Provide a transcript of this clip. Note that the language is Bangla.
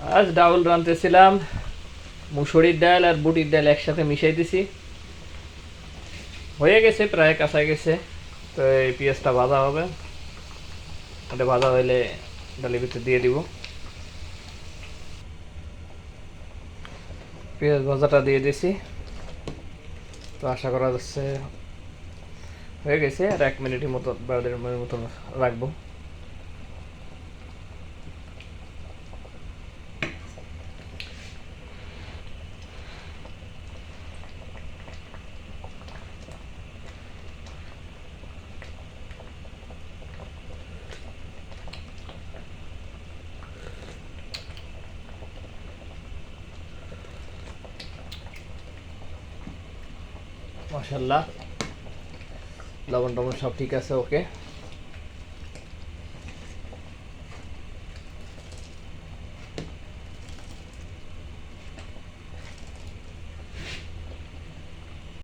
আজ ডাউল রাঁধতেছিলাম, মুসুরির ডাল আর বুটির ডাল একসাথে মিশাই দিছি, হয়ে গেছে, প্রায় কাঁচা গেছে। তো এই পেঁয়াজটা ভাজা হবে, এটা ভাজা হইলে ডালের ভিতরে দিয়ে দিব। পেঁয়াজ ভাজাটা দিয়ে দিছি, তো আশা করা যাচ্ছে হয়ে গেছে। আর 1 মিনিটের মতো বা 1.5 মিনিট মতো রাখবো। মাশাল্লাহ, লবণ টবণ সব ঠিক আছে, ওকে।